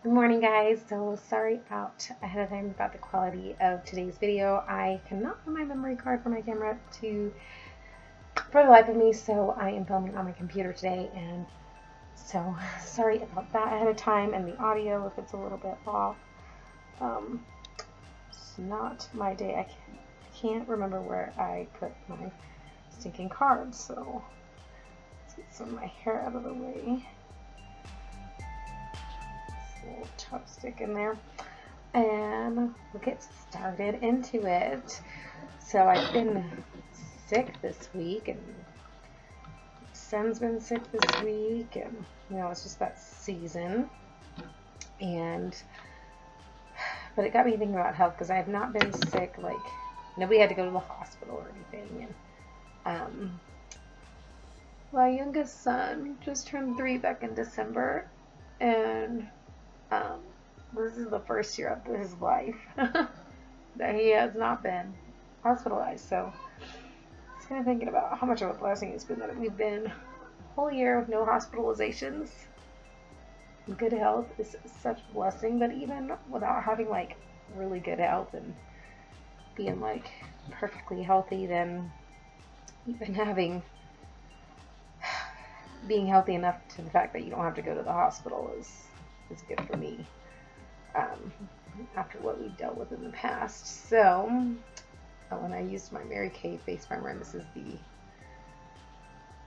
Good morning, guys. So sorry out ahead of time about the quality of today's video. I cannot find my memory card for my camera for the life of me, so I am filming on my computer today, and so sorry about that ahead of time, and the audio if it's a little bit off. It's not my day. I can't remember where I put my stinking cards, so let's get some of my hair out of the way. Little chopstick in there, and we'll get started into it. So I've been sick this week, and son's been sick this week, and it's just that season. But it got me thinking about health, because I have not been sick, like nobody had to go to the hospital or anything. And my youngest son just turned 3 back in December, and this is the first year of his life that he has not been hospitalized. So I was kind of thinking about how much of a blessing it's been that we've been a whole year with no hospitalizations. Good health is such a blessing, but even without having like really good health and being like perfectly healthy, then even being healthy enough to the fact that you don't have to go to the hospital is good for me, after what we dealt with in the past. So when I used my Mary Kay face primer, and this is the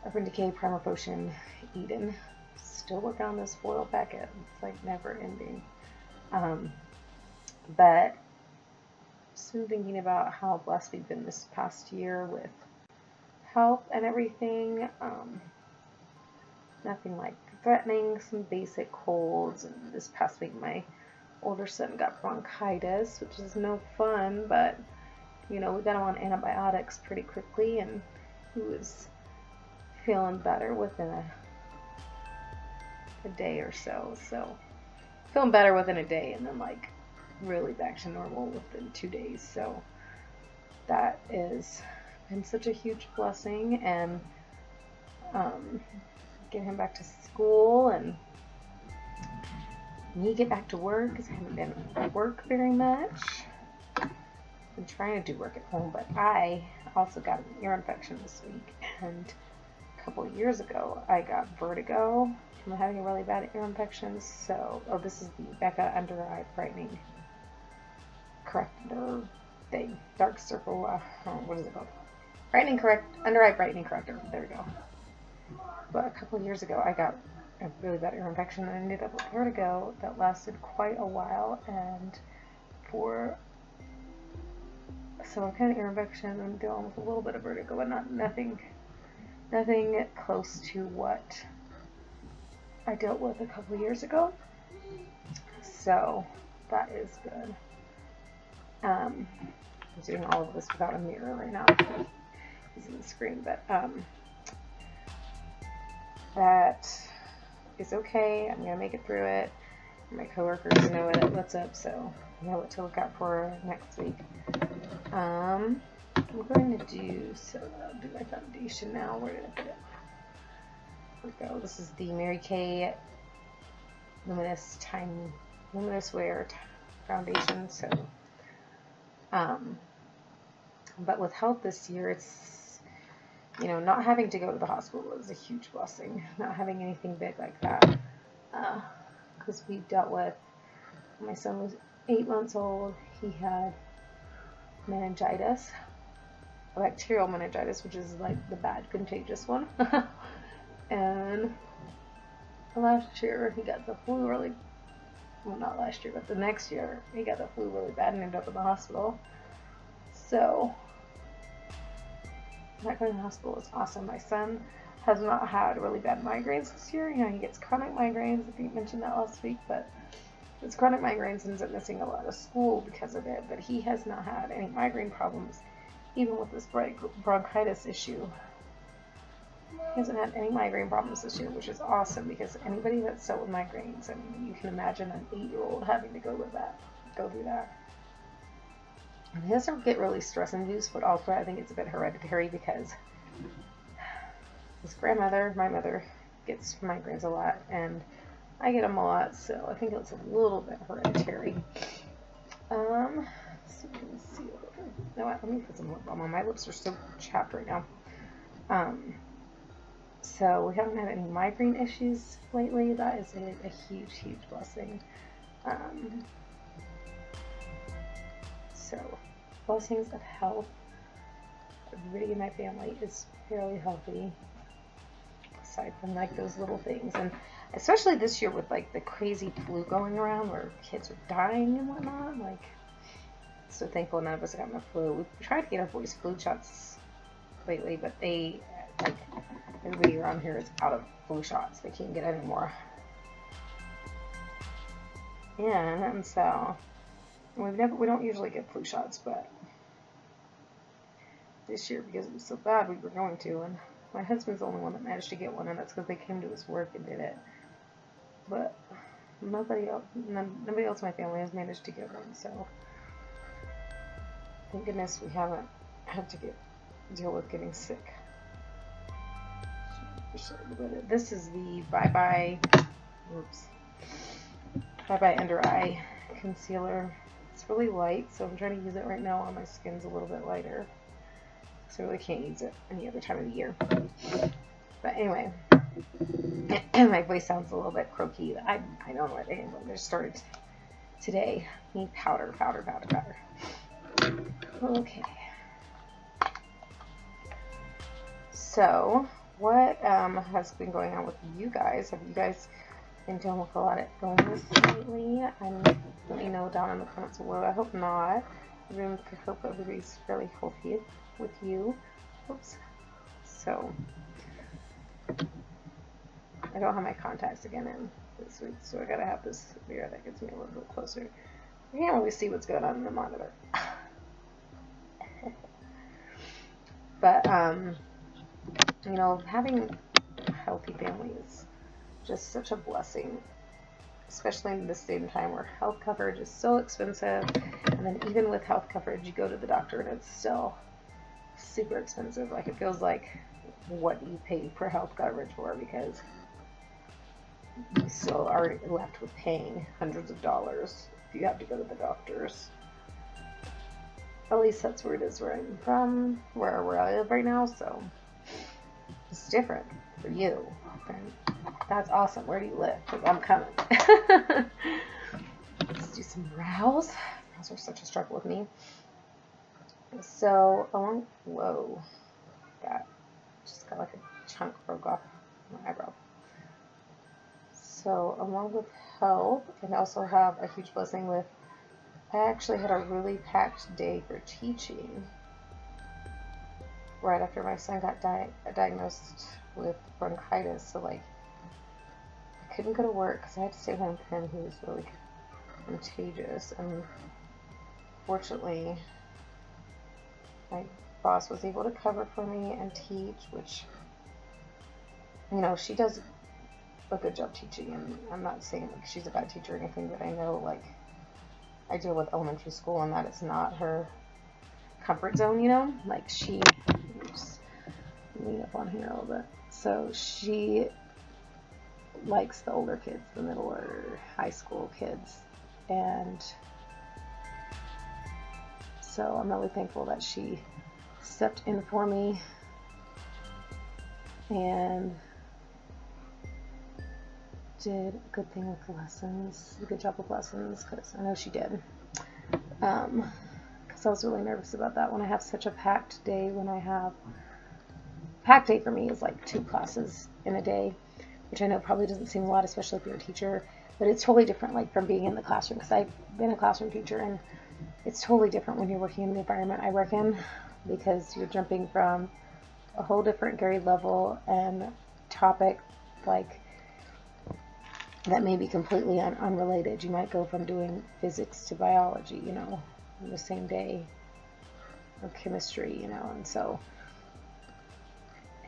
Urban Decay Primer Potion Eden. Still working on this foil packet. It's like never ending. But just been thinking about how blessed we've been this past year with health and everything. Nothing like threatening, some basic colds, and this past week my older son got bronchitis, which is no fun, but we got him on antibiotics pretty quickly, and he was feeling better within a day or so. So feeling better within a day, and then like really back to normal within 2 days. So that is been such a huge blessing, and get him back to school and me get back to work, because I haven't been at work very much. I'm trying to do work at home, but I also got an ear infection this week, and a couple of years ago I got vertigo from having a really bad ear infection. So this is the Becca under eye brightening corrector thing, dark circle, what is it called, under eye brightening corrector, there we go. But a couple of years ago, I got a really bad ear infection, and I ended up with vertigo that lasted quite a while. And so I've had an ear infection. I'm dealing with a little bit of vertigo, but nothing close to what I dealt with a couple of years ago. So that is good. I'm doing all of this without a mirror right now, using the screen, but that is okay. I'm gonna make it through it. My coworkers know what's up, so I know what to look out for next week. I'm going to do my foundation now. Where did I put it? Here we go. This is the Mary Kay Luminous Wear Foundation. So, but with health this year, it's not having to go to the hospital is a huge blessing. Not having anything big like that. Because we dealt with, my son was 8 months old, he had meningitis, bacterial meningitis, which is like the bad contagious one. And last year he got the flu not last year, but the next year he got the flu really bad and ended up in the hospital. So not going to the hospital is awesome. My son has not had really bad migraines this year. He gets chronic migraines. I think I mentioned that last week, but his chronic migraines, ends up missing a lot of school because of it. But he has not had any migraine problems, even with this bronchitis issue. He hasn't had any migraine problems this year, which is awesome, because anybody that's dealt with migraines, you can imagine an 8-year-old having to go through that. And he doesn't get really stress-induced, but also I think it's a bit hereditary, because his grandmother, my mother, gets migraines a lot, and I get them a lot, so I think it's a little bit hereditary. So let me see. No, let me put some lip balm on. My lips are so chapped right now. So we haven't had any migraine issues lately. That is a huge, huge blessing. So blessings of health. Everybody in my family is fairly healthy, aside from like those little things, and especially this year with like the crazy flu going around where kids are dying and whatnot. Like, so thankful none of us got the flu. We tried to get our boys flu shots lately, but they, like, everybody around here is out of flu shots. They can't get any more. And so we don't usually get flu shots, but this year, because it was so bad, we were going to, and my husband's the only one that managed to get one, and that's because they came to his work and did it. But nobody else in my family has managed to get one, so thank goodness we haven't had to deal with getting sick. This is the Bye Bye Under Eye Concealer. It's really light, so I'm trying to use it right now while my skin's a little bit lighter. So I really can't use it any other time of the year. But anyway, my voice sounds a little bit croaky. I don't know what I just started today. Need powder. Okay. So, what has been going on with you guys? Have you guys been dealing with a lot of illness lately? Let me know down in the comments below. I hope not. I hope everybody's fairly healthy with you. Oops. So, I don't have my contacts again in this week, so I gotta have this mirror that gets me a little bit closer. I can't really see what's going on in the monitor. But, you know, having a healthy family is just such a blessing, especially in this same time where health coverage is so expensive. And then even with health coverage, you go to the doctor and it's still super expensive. Like, it feels like what you pay for health coverage for, because you still are left with paying hundreds of dollars if you have to go to the doctors. At least that's where it is where I'm from, where I live right now, so it's different for you. And that's awesome. Where do you live? Because I'm coming. Let's do some brows. Brows are such a struggle with me. So, whoa, that just got like a chunk broke off my eyebrow. So, along with health, I also have a huge blessing with, I actually had a really packed day for teaching right after my son got diagnosed with bronchitis. So, like, I couldn't go to work because I had to stay home with him. He was really contagious, and fortunately my boss was able to cover for me and teach, which, you know, she does a good job teaching, and I'm not saying like she's a bad teacher or anything, but I know, like, I deal with elementary school and that is not her comfort zone, you know. Like, she, just lean up on here a little bit. So she likes the older kids, the middle or high school kids, and so I'm really thankful that she stepped in for me and did a good thing with the lessons, a good job with lessons, because I know she did. Because I was really nervous about that when I have such a packed day. Packed day for me is like 2 classes in a day, which I know probably doesn't seem a lot, especially if you're a teacher, but it's totally different, like, from being in the classroom, because I've been a classroom teacher, and it's totally different when you're working in the environment I work in, because you're jumping from a whole different grade level and topic, like, that may be completely unrelated. You might go from doing physics to biology, you know, on the same day, or chemistry, you know, and so,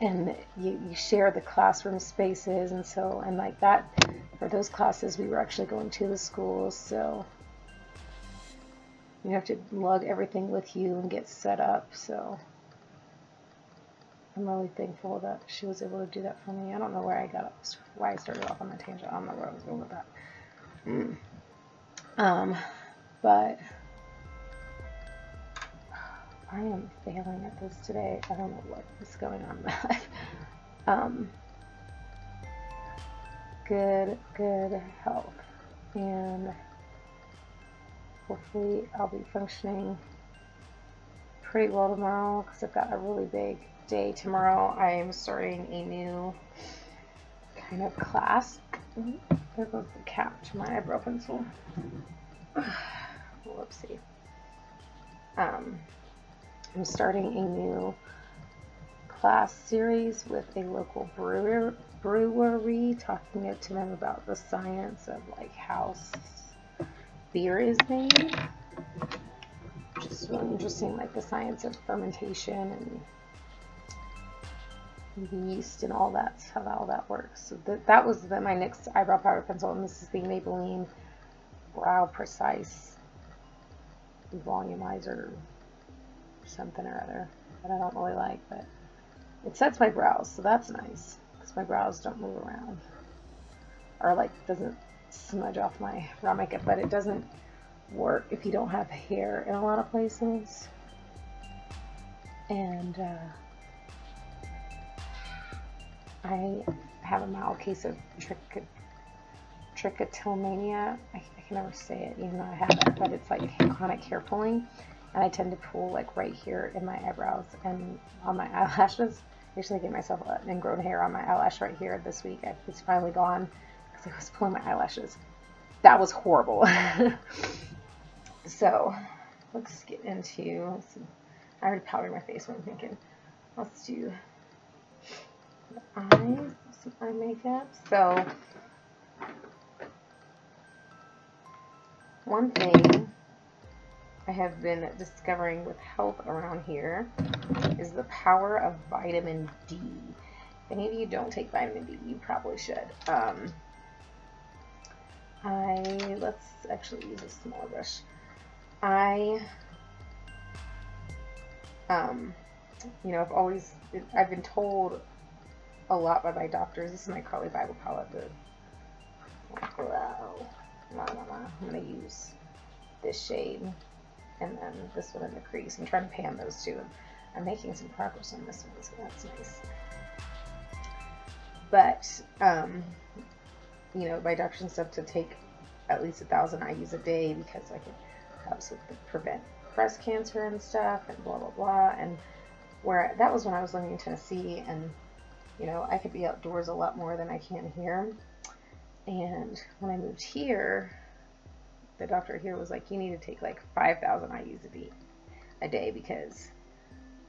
and you share the classroom spaces, and so, and like that, for those classes, we were actually going to the schools, so you have to lug everything with you and get set up, so I'm really thankful that she was able to do that for me. I don't know where I got why I started off on that tangent. I don't know where I was going with that. But I am failing at this today. I don't know what is going on in my life. Good health, and hopefully I'll be functioning pretty well tomorrow because I've got a really big day tomorrow. I am starting a new kind of class. There goes the cap to my eyebrow pencil. Whoopsie. I'm starting a new class series with a local brewery, talking to them about the science of like how beer is made, which is really interesting, like the science of fermentation and yeast and all that, how all that works. So that was my next eyebrow powder pencil, and this is the Maybelline Brow Precise Volumizer something or other that I don't really like, but it sets my brows, so that's nice because my brows don't move around or like doesn't smudge off my brow makeup, but it doesn't work if you don't have hair in a lot of places. And I have a mild case of trichotillomania. I can never say it, even though I have it, but it's like chronic hair pulling, and I tend to pull like right here in my eyebrows and on my eyelashes. I usually get myself an ingrown hair on my eyelash right here this week. It's finally gone because I was pulling my eyelashes. That was horrible. So let's get into I already powdered my face, what I'm thinking. Let's do the eyes, some eye makeup. So one thing I have been discovering with health around here is the power of vitamin D. If any of you don't take vitamin D, you probably should. Let's actually use a smaller brush. You know, I've been told a lot by my doctors. This is my Carly Bible palette. I'm going to use this shade and then this one in the crease. I'm trying to pan those two. I'm making some progress on this one, so that's nice. But, you know, my doctor said to take at least 1,000 IUs a day because like it helps with prevent breast cancer and stuff and blah, blah, blah. And that was when I was living in Tennessee, and, you know, I could be outdoors a lot more than I can here. And when I moved here, the doctor here was like, you need to take like 5,000 IUs a day because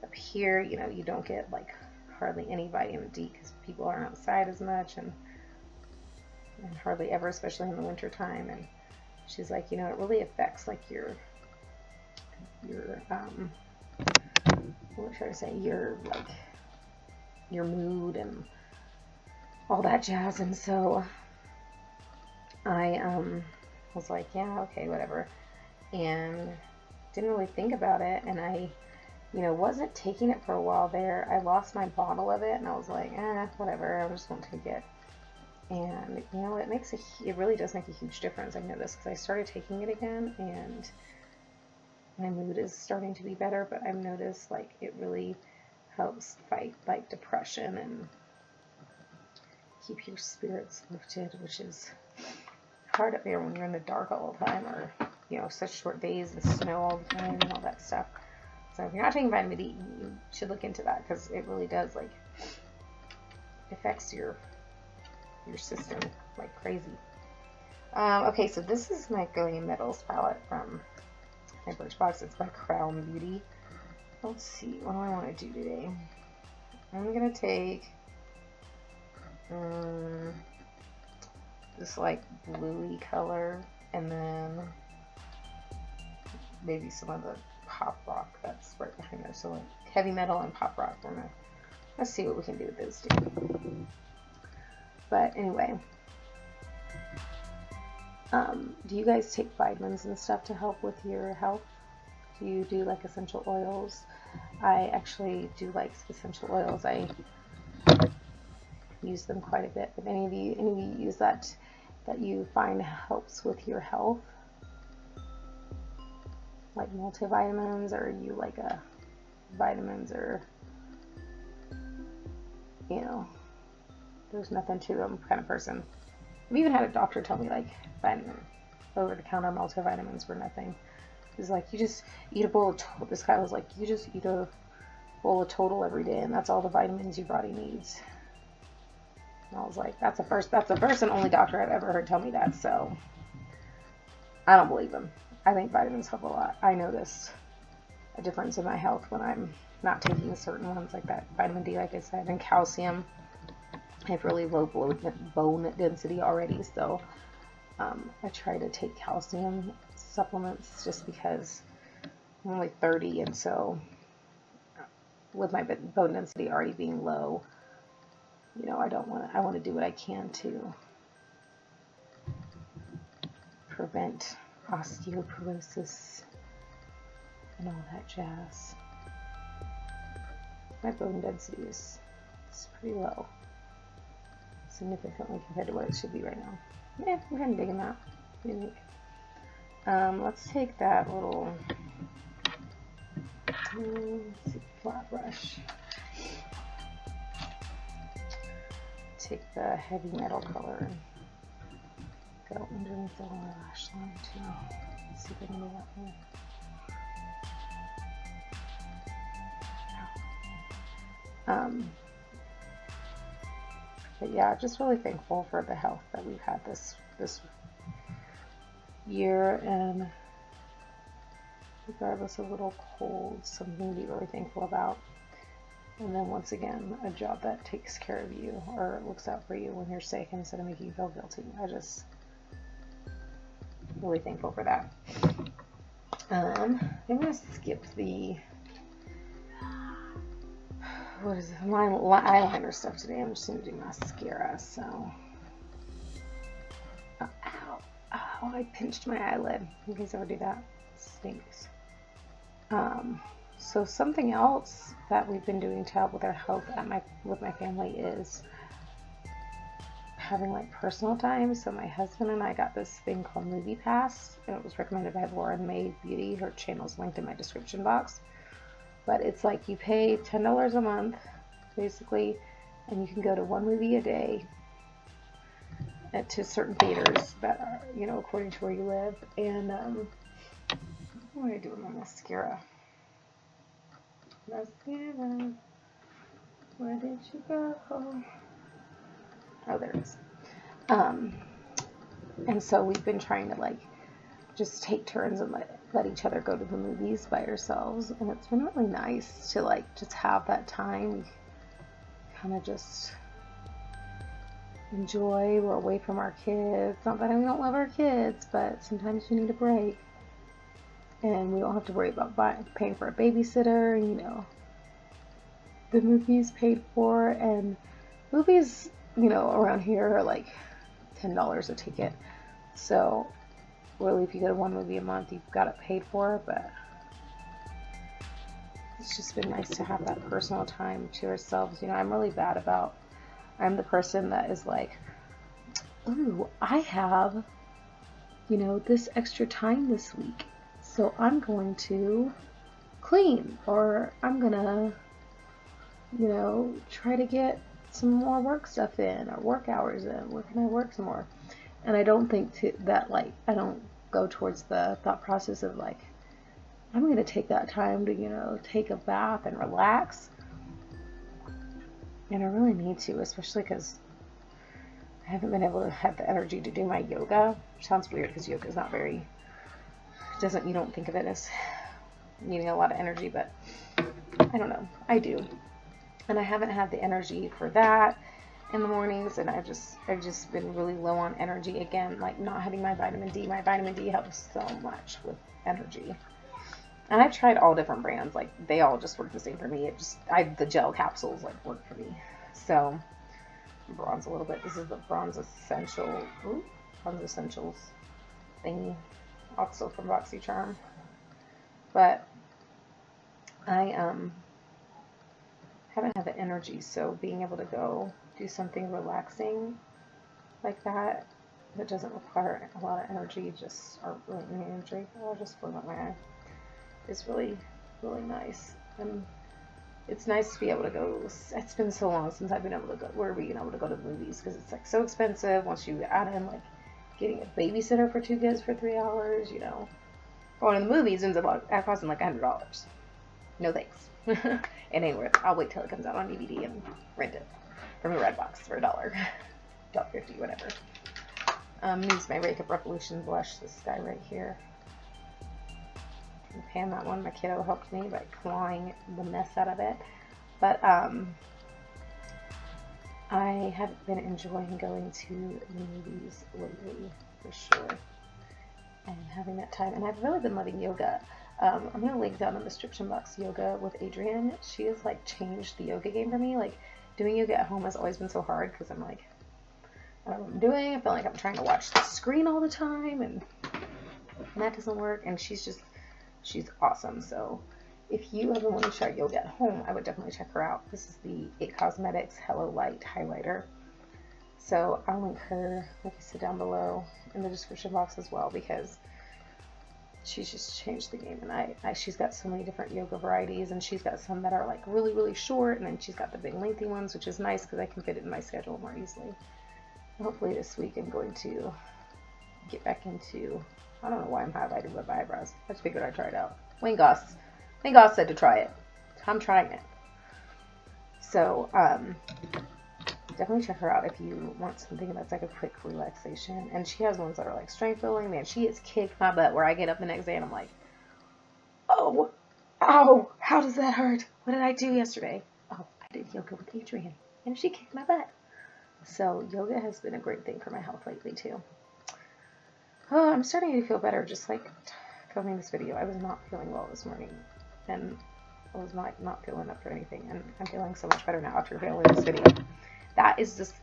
up here, you know, you don't get like hardly any vitamin D because people aren't outside as much and hardly ever, especially in the winter time. And she's like, you know, it really affects like your what should I say, your mood and all that jazz. And so I was like, yeah, okay, whatever, and didn't really think about it. And I, you know, wasn't taking it for a while there. I lost my bottle of it, and I was like, whatever, I just won't take it. And, you know, it really does make a huge difference. I noticed because I started taking it again, and my mood is starting to be better, but I've noticed, like, it really helps fight, like, depression and keep your spirits lifted, which is hard up there when you're in the dark all the time, or, you know, such short days and snow all the time and all that stuff. So if you're not taking vitamin D, you should look into that because it really does, like, affects your system like crazy. Okay, so this is my Gillian Metals palette from my Birchbox. It's by Crown Beauty. Let's see, what do I want to do today? I'm gonna take this like bluey color, and then maybe some of the pop rock that's right behind there. So like heavy metal and pop rock. Let's see what we can do with those two. But anyway, do you guys take vitamins and stuff to help with your health? you do like essential oils. I actually do like essential oils. I use them quite a bit. If any of you use that you find helps with your health, like multivitamins, or you like vitamins, or you know, there's nothing to them kind of person. I've even had a doctor tell me like over-the-counter multivitamins were nothing. He's like, you just eat a bowl of Total. This guy was like, you just eat a bowl of Total every day, and that's all the vitamins your body needs. And I was like, that's the first and only doctor I've ever heard tell me that. So I don't believe him. I think vitamins help a lot. I noticed a difference in my health when I'm not taking certain ones like that. Vitamin D, like I said, and calcium. I have really low bone density already, so I try to take calcium supplements just because I'm only 30, and so with my bone density already being low, you know, I want to do what I can to prevent osteoporosis and all that jazz. My bone density is pretty low, significantly compared to what it should be right now. Yeah, I'm kind of digging that. Unique. Let's take that little flat brush. Take the heavy metal color and go underneath the lower lash line too. Let's see if I can do that one. But yeah, just really thankful for the health that we've had this year, and regardless of little colds, something to be really thankful about. And then once again, a job that takes care of you or looks out for you when you're sick instead of making you feel guilty. I just really thankful for that. I'm gonna skip the eyeliner stuff today. I'm just gonna do mascara. So, ow, I pinched my eyelid. You guys ever do that? It stinks. So something else that we've been doing to help with our health with my family is having like personal time. So my husband and I got this thing called Movie Pass, and it was recommended by Lauren May Beauty. Her channel's linked in my description box. But it's like you pay $10 a month, basically, and you can go to one movie a day to certain theaters that are, you know, according to where you live. And what do I do with my mascara? Mascara, where did you go? Oh, there it is. And so we've been trying to like just take turns and let each other go to the movies by ourselves, and it's been really nice to like just have that time, kind of just enjoy. We're away from our kids. Not that we don't love our kids, but sometimes you need a break, and we don't have to worry about paying for a babysitter. You know, the movie's paid for, and movies, you know, around here are like $10 a ticket. So really, if you go to one movie a month, you've got it paid for. But it's just been nice to have that personal time to ourselves. You know, I'm the person that is like, ooh, I have, you know, this extra time this week, so I'm going to clean, or I'm gonna, you know, try to get some more work stuff in, or work hours in. Where can I work some more? And I don't think that, like, I don't go towards the thought process of like, I'm going to take that time to, you know, take a bath and relax. And I really need to, especially because I haven't been able to have the energy to do my yoga. Which sounds weird because yoga is not very, you don't think of it as needing a lot of energy, but I don't know, I do. And I haven't had the energy for that in the mornings, and I've just been really low on energy again, like not having my vitamin D. My vitamin D helps so much with energy. And I've tried all different brands, like they all just work the same for me. The gel capsules like work for me. So bronze a little bit. This is the Bronze Essentials thingy, also from BoxyCharm. But I haven't had the energy, so being able to go do something relaxing like that doesn't require a lot of energy, or really any energy, I'll just float on my eye. It's really, really nice. And it's nice to be able to go. It's been so long since I've been able to go. We're being able to go to the movies because it's like so expensive. Once you add in like getting a babysitter for 2 kids for 3 hours, you know, going to the movies ends up costing like $100. No thanks. It ain't worth it. I'll wait till it comes out on DVD and rent it from a Redbox for $1, $1.50, whatever. Use my Rake Up Revolution blush. This guy right here. And pan that one. My kiddo helped me by clawing the mess out of it. But I have been enjoying going to the movies lately, for sure, and having that time. And I've really been loving yoga. I'm going to link down in the description box yoga with Adrienne. She has like changed the yoga game for me. Like doing yoga at home has always been so hard because I'm like, I don't know what I'm doing. I feel like I'm trying to watch the screen all the time, and that doesn't work. And she's awesome. So if you ever want to try yoga at home, I would definitely check her out. This is the It Cosmetics Hello Light Highlighter. So I'll link her, like I said, down below in the description box as well, because she's just changed the game. And she's got so many different yoga varieties, and she's got some that are like really, really short, and then she's got the big lengthy ones, which is nice because I can fit it in my schedule more easily. Hopefully this week I'm going to get back into, I don't know why I'm highlighting with my eyebrows. I just figured I'd try it out. Wayne Goss said to try it. I'm trying it. So, definitely check her out if you want something that's like a quick relaxation. And she has ones that are like strength filling. Man, she has kicked my butt where I get up the next day and I'm like, oh, ow, how does that hurt? What did I do yesterday? Oh, I did yoga with Adrienne and she kicked my butt. So yoga has been a great thing for my health lately too. Oh, I'm starting to feel better just like filming this video. I was not feeling well this morning, and I was not feeling up for anything, and I'm feeling so much better now after filming this video. That is just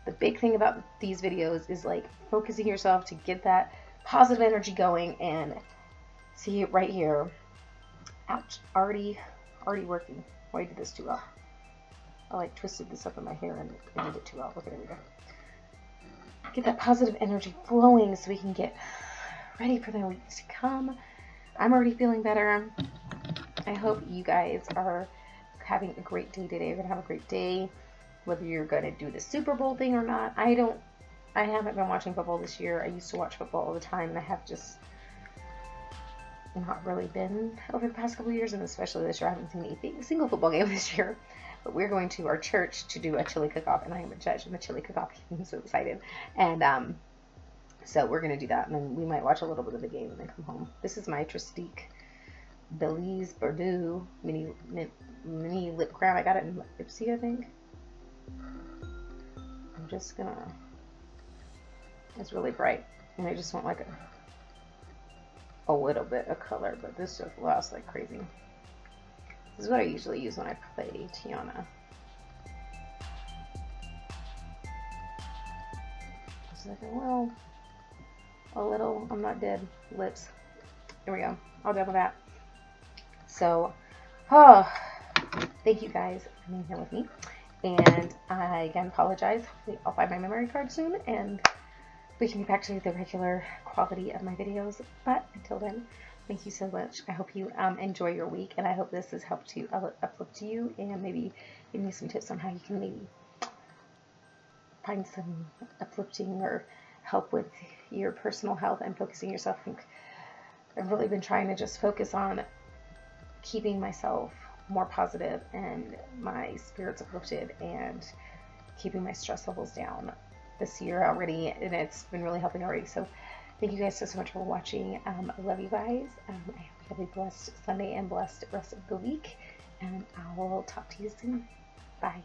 the big thing about these videos, is like focusing yourself to get that positive energy going. And see it right here. Ouch, already working. Why did this too well? I like twisted this up in my hair and I did it too well. Okay, there we go. Get that positive energy flowing so we can get ready for the weeks to come. I'm already feeling better. I hope you guys are having a great day today. You're going to have a great day, whether you're going to do the Super Bowl thing or not. I haven't been watching football this year. I used to watch football all the time, and I have just not really been over the past couple of years, and especially this year. I haven't seen a single football game this year. But we're going to our church to do a chili cook-off, and I am a judge in the chili cook-off. I'm so excited. And so we're going to do that, and then we might watch a little bit of the game and then come home. This is my Tristique Belize Bordeaux mini lip crown. I got it in Ipsy, I think. I'm just going to... It's really bright, and I just want like a little bit of color, but this just lasts like crazy. This is what I usually use when I play Tiana. Just like a little, I'm not dead lips. There we go. All done with that. So, thank you guys for being here with me. And I again apologize. Hopefully I'll find my memory card soon and we can get back to the regular quality of my videos. But until then, thank you so much. I hope you enjoy your week, and I hope this has helped to uplift you and maybe give me some tips on how you can maybe find some uplifting or help with your personal health and focusing yourself. I've really been trying to just focus on keeping myself more positive and my spirits uplifted and keeping my stress levels down this year already, and it's been really helping already. So thank you guys so much for watching. I love you guys. I hope you have a blessed Sunday and blessed rest of the week, and I will talk to you soon. Bye.